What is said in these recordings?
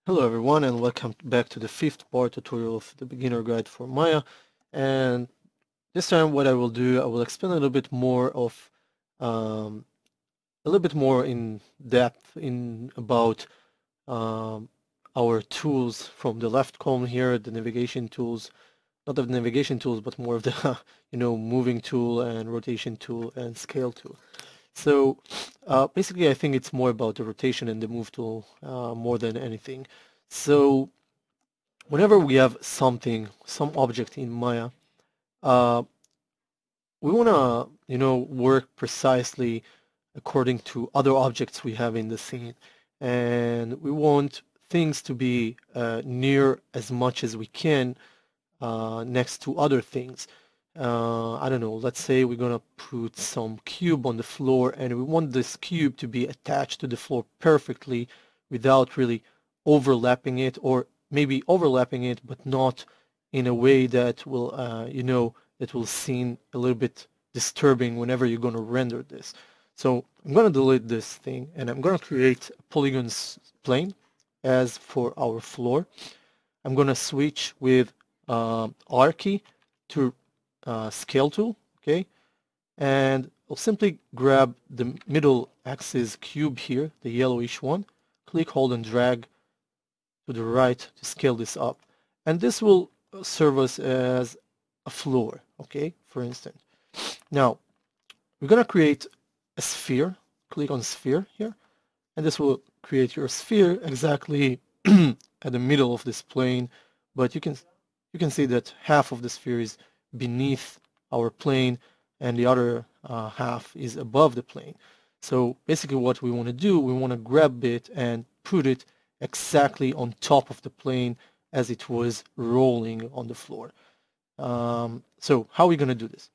Hello everyone and welcome back to the fifth part tutorial of the beginner guide for Maya. And this time what I will do, I will explain a little bit more of um, a little bit more in depth in about um, our tools from the left column here, the navigation tools, not the navigation tools but more of the moving tool and rotation tool and scale tool. So basically I think it's more about the rotation and the move tool more than anything. So whenever we have something, some object in Maya, uh, we want to, work precisely according to other objects we have in the scene. And we want things to be near as much as we can next to other things. I don't know, let's say we're going to put some cube on the floor and we want this cube to be attached to the floor perfectly without really overlapping it, or maybe overlapping it but not in a way that will, that will seem a little bit disturbing whenever you're going to render this. So I'm going to delete this thing and I'm going to create a polygon plane as for our floor. I'm going to switch with Artcore to scale tool, okay? And I'll simply grab the middle axis cube here, the yellowish one, click, hold, and drag to the right to scale this up. And this will serve us as a floor, okay, for instance. Now, we're going to create a sphere. Click on sphere here, and this will create your sphere exactly at the middle of this plane, but you can see that half of the sphere is beneath our plane and the other half is above the plane. So basically what we want to do, we want to grab it and put it exactly on top of the plane as it was rolling on the floor. So how are we going to do this?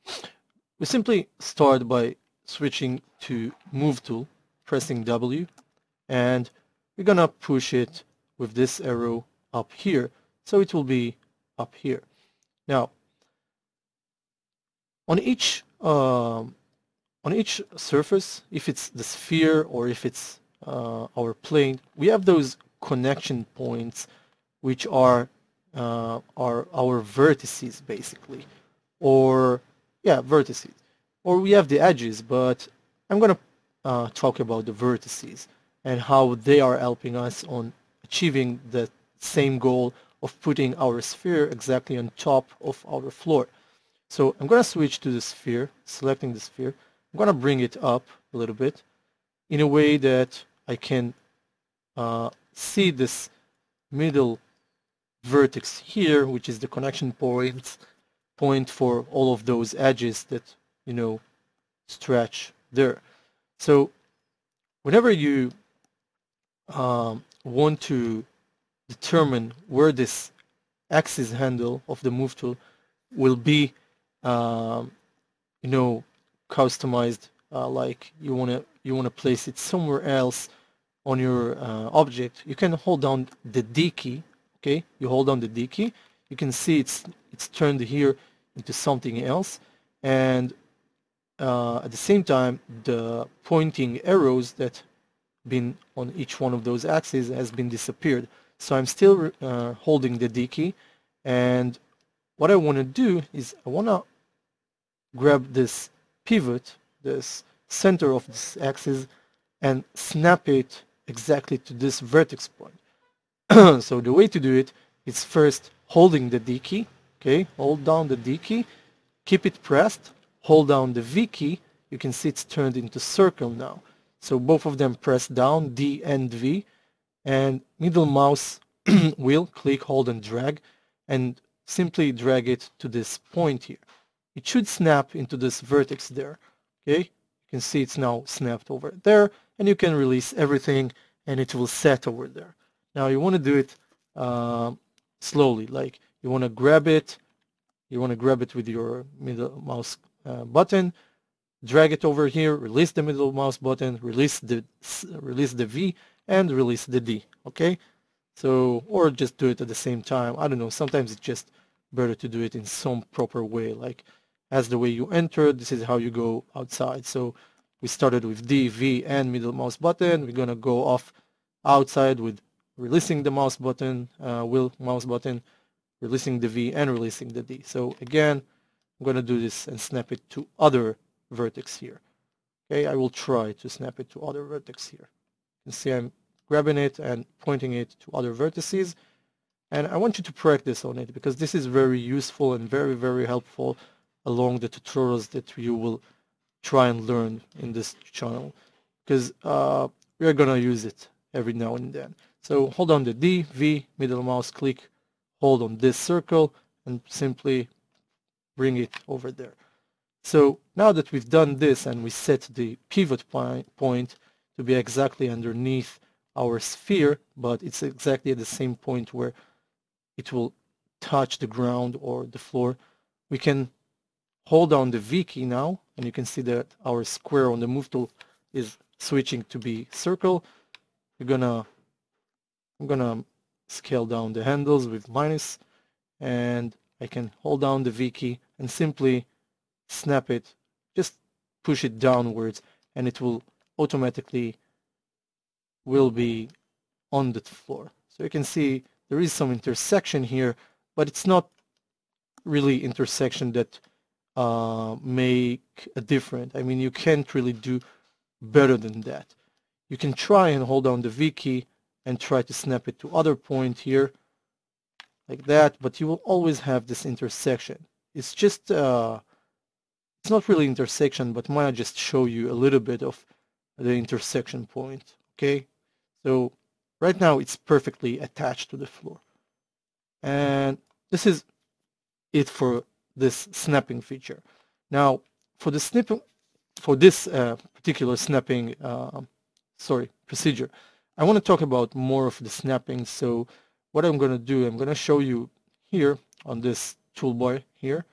We simply start by switching to Move tool, pressing W, and we're going to push it with this arrow up here, so it will be up here. Now, on each surface, if it's the sphere or if it's our plane, we have those connection points, which are our vertices basically, or yeah, vertices. Or we have the edges, but I'm gonna talk about the vertices and how they are helping us on achieving the same goal of putting our sphere exactly on top of our floor. So I'm going to switch to the sphere, selecting the sphere. I'm going to bring it up a little bit in a way that I can see this middle vertex here, which is the connection point for all of those edges that, stretch there. So whenever you want to determine where this axis handle of the move tool will be customized, like you wanna place it somewhere else on your object, you can hold down the D key. Okay, you hold down the D key, you can see it's turned here into something else, and at the same time the pointing arrows that been on each one of those axes has been disappeared. So I'm still holding the D key, and what I want to do is I want to grab this pivot, this center of this axis, and snap it exactly to this vertex point. So the way to do it is first holding the D key, okay, hold down the D key, keep it pressed, hold down the V key, you can see it's turned into circle now. So both of them press down, D and V, and middle mouse wheel, click, hold, and drag, and simply drag it to this point here. It should snap into this vertex there. Okay, you can see it's now snapped over there, and you can release everything and it will set over there. Now you want to do it slowly, like you want to grab it with your middle mouse button, drag it over here, release the middle mouse button, release the V, and release the D. Okay, so, or just do it at the same time. I don't know, sometimes it's just better to do it in some proper way, like as the way you enter, this is how you go outside. So we started with D, V, and middle mouse button. We're gonna go off outside with releasing the mouse button, mouse button, releasing the V and releasing the D. So again, I'm going to do this and snap it to other vertex here. Okay, I will try to snap it to other vertex here. You can see I'm grabbing it and pointing it to other vertices. And I want you to practice on it because this is very useful and very, very helpful along the tutorials that you will try and learn in this channel, because we are going to use it every now and then. So hold on the D, V, middle mouse click, hold on this circle, and simply bring it over there. So now that we've done this and we set the pivot point to be exactly underneath our sphere, but it's exactly at the same point where it will touch the ground or the floor, we can hold down the V key now, and you can see that our square on the move tool is switching to be circle. I'm gonna scale down the handles with minus, and I can hold down the V key and simply snap it, just push it downwards, and it will automatically be on the floor. So you can see there is some intersection here, but it's not really intersection that make a difference. I mean, you can't really do better than that. You can try and hold down the V key and try to snap it to other point here like that, but you will always have this intersection. It's just it's not really intersection, but might just show you a little bit of the intersection point. Okay, so right now it's perfectly attached to the floor, and this is it for this snapping feature. Now for the snipping, for this particular snapping procedure, I want to talk about more of the snapping. So what I'm going to do, I'm going to show you here on this toolbar here.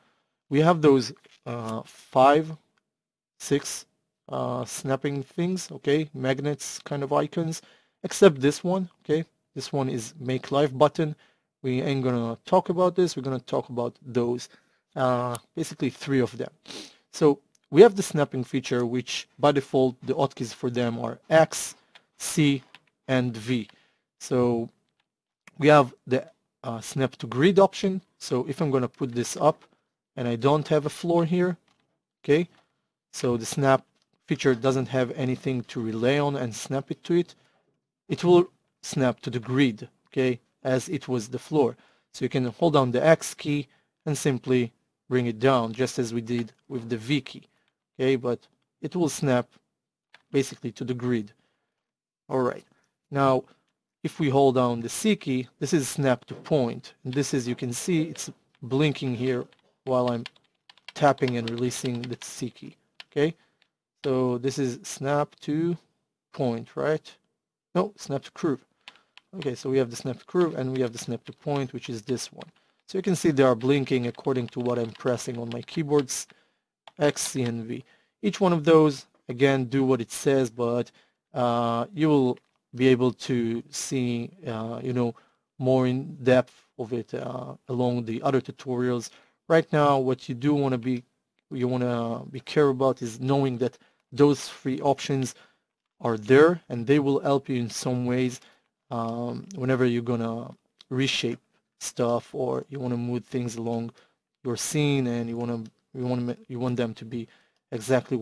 We have those 5, 6 snapping things, okay, magnets kind of icons, except this one, okay. This one is make live button. We ain't gonna talk about this. We're gonna talk about those, basically 3 of them. So we have the snapping feature, which by default the hotkeys for them are X, C, and V. So we have the snap to grid option. So if I'm gonna put this up and I don't have a floor here, okay, so the snap feature doesn't have anything to relay on and snap it to it, it will snap to the grid, okay, as it was the floor. So you can hold down the X key and simply bring it down, just as we did with the V key, okay, but it will snap basically to the grid. All right, now if we hold down the C key, this is snap to point, and this is, you can see it's blinking here while I'm tapping and releasing the C key, okay. So this is snap to point, right? No, snap to curve. Okay, so we have the snap to curve and we have the snap to point, which is this one. So you can see they are blinking according to what I'm pressing on my keyboards, X, C, and V. Each one of those, again, do what it says, but you will be able to see, you know, more in depth of it along the other tutorials. Right now, what you do want to be careful about is knowing that those 3 options are there, and they will help you in some ways whenever you're gonna reshape stuff or you want to move things along your scene, and you want them to be exactly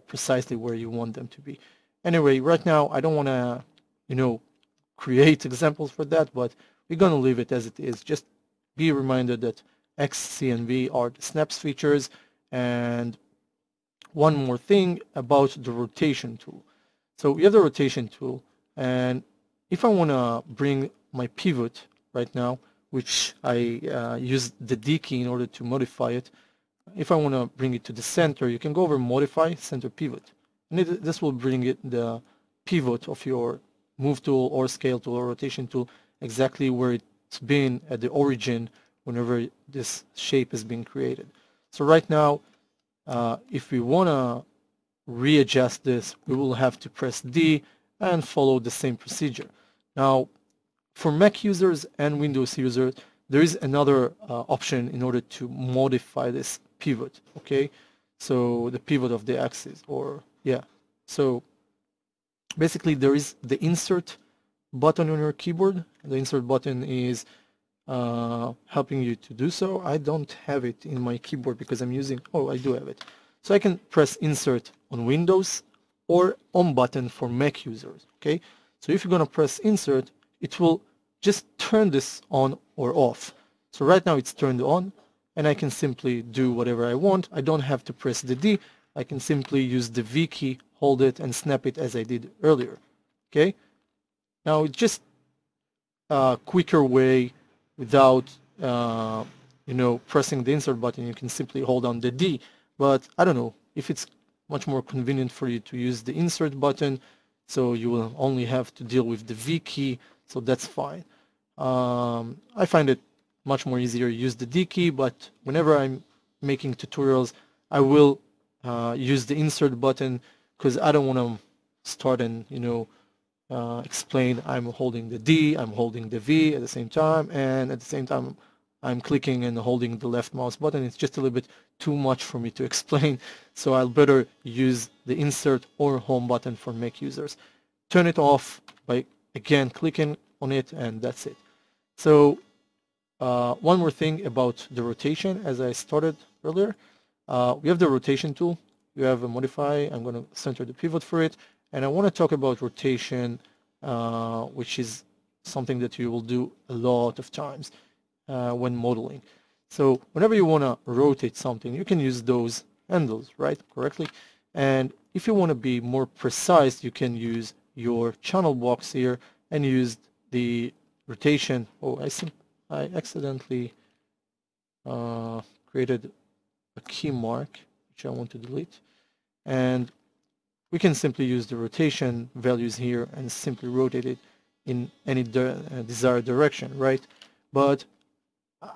precisely where you want them to be. Anyway, right now I don't want to, you know, create examples for that, but we're gonna leave it as it is. Just be reminded that X, C, and V are the snaps features. And one more thing about the rotation tool. So we have the rotation tool, and if I want to bring my pivot right now, which I use the D key in order to modify it, if I want to bring it to the center, you can go over modify center pivot, and this will bring it the pivot of your move tool or scale tool or rotation tool exactly where it's been at the origin whenever this shape is being created. So right now, if we want to readjust this, we will have to press D and follow the same procedure. Now, for Mac users and Windows users, there is another option in order to modify this pivot, okay? So the pivot of the axis, or yeah. So basically there is the insert button on your keyboard. The insert button is helping you to do so. I don't have it in my keyboard because I'm using, oh, I do have it. So I can press insert on Windows or on button for Mac users, okay? So if you're gonna press insert, it will just turn this on or off. So right now it's turned on, and I can simply do whatever I want. I don't have to press the D. I can simply use the V key, hold it, and snap it as I did earlier, okay? Now it's just a quicker way without pressing the insert button. You can simply hold down the D, but I don't know if it's much more convenient for you to use the insert button, so you will only have to deal with the V key, so that's fine. I find it much more easier to use the D key, but whenever I'm making tutorials, I will use the insert button because I don't want to start and explain I'm holding the D, I'm holding the V at the same time, and at the same time I'm clicking and holding the left mouse button. It's just a little bit too much for me to explain, so I'll better use the insert or home button for Mac users. Turn it off by again clicking on it, and that's it. So one more thing about the rotation, as I started earlier, we have the rotation tool. You have a modify. I'm going to center the pivot for it, and I want to talk about rotation, which is something that you will do a lot of times when modeling. So whenever you want to rotate something, you can use those handles, right, correctly. And if you want to be more precise, you can use your channel box here and use the rotation. Oh, I accidentally created a key mark, which I want to delete. And we can simply use the rotation values here and simply rotate it in any desired direction, right? But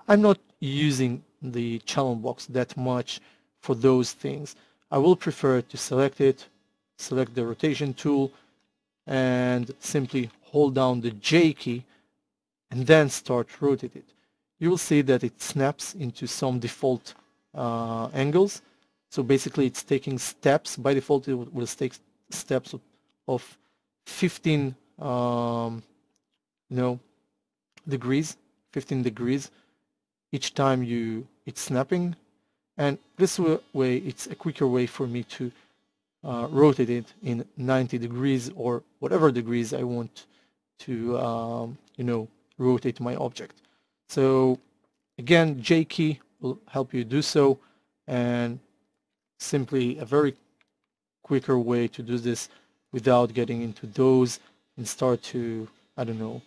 I'm not using the channel box that much for those things. I will prefer to select it, select the rotation tool, and simply hold down the J key and then start rotate it. You will see that it snaps into some default angles. So basically it's taking steps. By default it will take steps of 15 degrees, 15 degrees each time it's snapping, and this way it's a quicker way for me to rotate it in 90 degrees or whatever degrees I want to rotate my object. So again, J key will help you do so, and simply a very quicker way to do this without getting into those and start to, I don't know,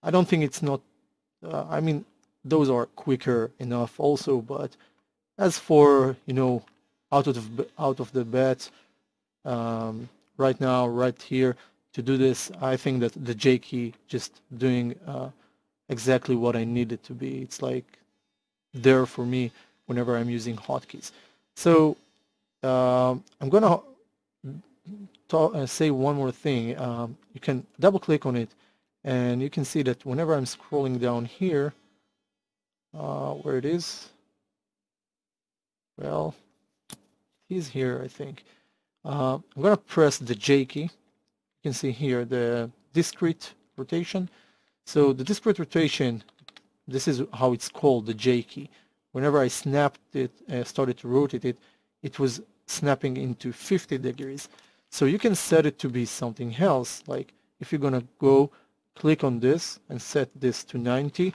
I don't think it's not, I mean, those are quicker enough also, but as for, out of the bat, right now, right here, to do this, I think that the J key just doing exactly what I need it to be. It's like there for me whenever I'm using hotkeys. So I'm gonna say one more thing. You can double click on it, and you can see that whenever I'm scrolling down here, where it is, well, he's here, I think. I'm gonna press the J key. You can see here the discrete rotation. So the discrete rotation, this is how it's called, the J key. Whenever I snapped it, started to rotate it, it was snapping into 50 degrees. So you can set it to be something else. Like if you're gonna go click on this and set this to 90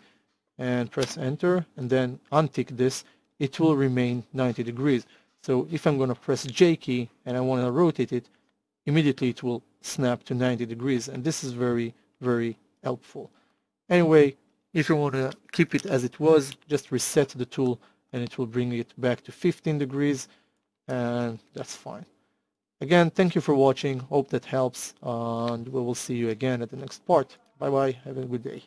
and press enter and then untick this, it will remain 90 degrees. So if I'm gonna press J key and I want to rotate it, immediately it will snap to 90 degrees, and this is very, very helpful. Anyway, if you want to keep it as it was, just reset the tool and it will bring it back to 15 degrees, and that's fine. Again, thank you for watching. Hope that helps, and we will see you again at the next part. Bye bye. Have a good day.